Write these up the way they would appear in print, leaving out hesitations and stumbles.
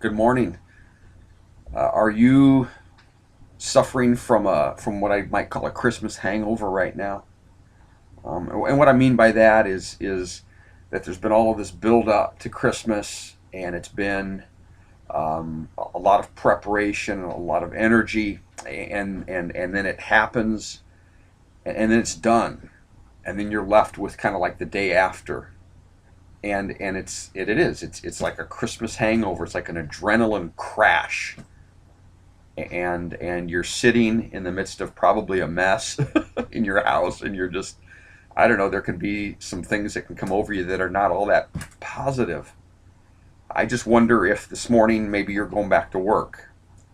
Good morning. Are you suffering from what I might call a Christmas hangover right now? And what I mean by that is that there's been all of this build up to Christmas, and it's been a lot of preparation, a lot of energy, and then it happens, and then it's done, and then you're left with kind of like the day after, and it's like a Christmas hangover. It's like an adrenaline crash, and you're sitting in the midst of probably a mess in your house, and you're just, I don't know, there can be some things that can come over you that are not all that positive. I just wonder if this morning maybe you're going back to work,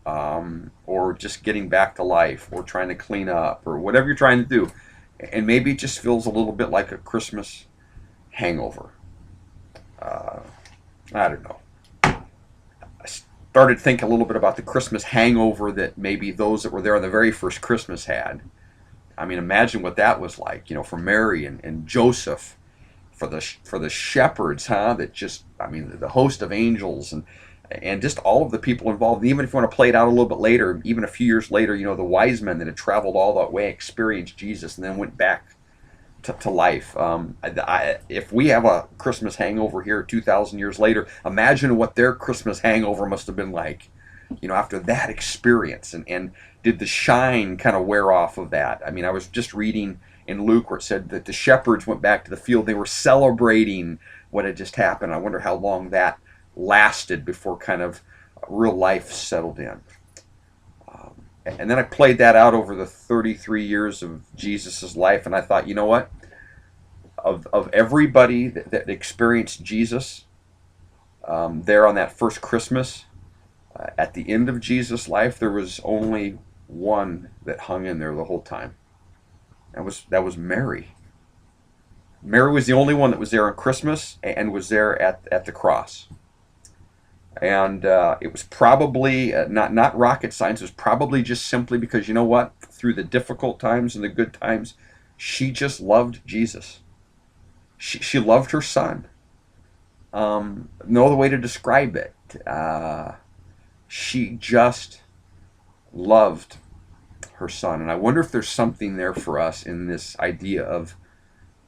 or just getting back to life, or trying to clean up, or whatever you're trying to do, and maybe it just feels a little bit like a Christmas hangover. uh, I don't know. I started thinking a little bit about the Christmas hangover that maybe those that were there on the very first Christmas had. I mean, imagine what that was like, for Mary and Joseph, for the shepherds, huh? That just, I mean, the host of angels, and just all of the people involved. And even if you want to play it out a little bit later, even a few years later, the wise men that had traveled all that way, experienced Jesus, and then went back to life. If we have a Christmas hangover here 2,000 years later, imagine what their Christmas hangover must have been like, after that experience. And did the shine kind of wear off of that? I mean, I was just reading in Luke where it said that the shepherds went back to the field. They were celebrating what had just happened. I wonder how long that lasted before kind of real life settled in. And then I played that out over the 33 years of Jesus's life, and I thought, you know what? Of everybody that experienced Jesus, there on that first Christmas, at the end of Jesus' life, there was only one that hung in there the whole time. That was Mary. Mary was the only one that was there on Christmas and was there at the cross. And it was probably not rocket science. It was probably just simply because, you know what? Through the difficult times and the good times, she just loved Jesus. She loved her son. No other way to describe it. She just loved her son. And I wonder if there's something there for us in this idea of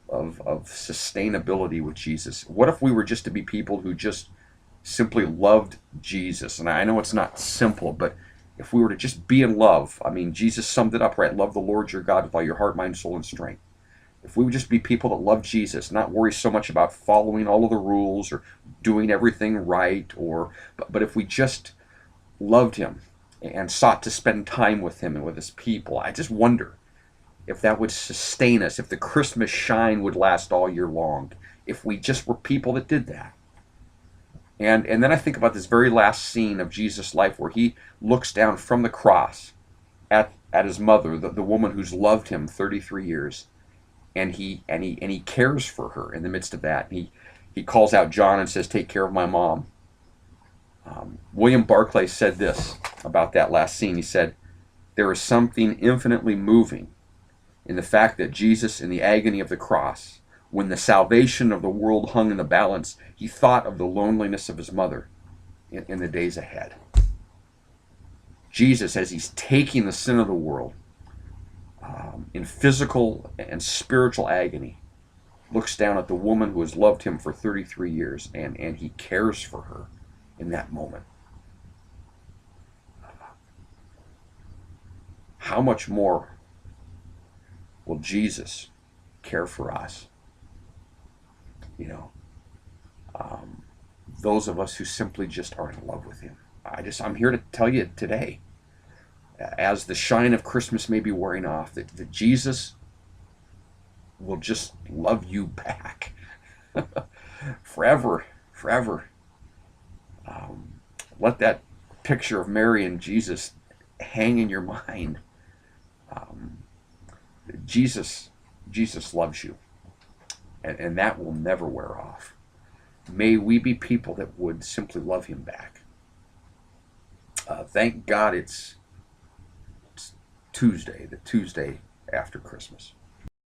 sustainability with Jesus. What if we were just to be people who just simply loved Jesus? And I know it's not simple, but if we were to just be in love, I mean, Jesus summed it up right. Love the Lord your God with all your heart, mind, soul, and strength. If we would just be people that love Jesus, not worry so much about following all of the rules or doing everything right, but if we just loved him and sought to spend time with him and with his people, I just wonder if that would sustain us, if the Christmas shine would last all year long, if we just were people that did that. And then I think about this very last scene of Jesus' life where he looks down from the cross at his mother, the woman who's loved him 33 years, and he cares for her in the midst of that. He calls out John and says, "Take care of my mom." William Barclay said this about that last scene. He said, "There is something infinitely moving in the fact that Jesus, in the agony of the cross, when the salvation of the world hung in the balance, he thought of the loneliness of his mother in the days ahead." Jesus, as he's taking the sin of the world, in physical and spiritual agony, looks down at the woman who has loved him for 33 years, and he cares for her in that moment. How much more will Jesus care for us? Those of us who simply just are in love with him. I'm here to tell you today, as the shine of Christmas may be wearing off, that Jesus will just love you back forever, forever. Let that picture of Mary and Jesus hang in your mind. Um, Jesus loves you, and that will never wear off. May we be people that would simply love him back. Thank God it's Tuesday, the Tuesday after Christmas.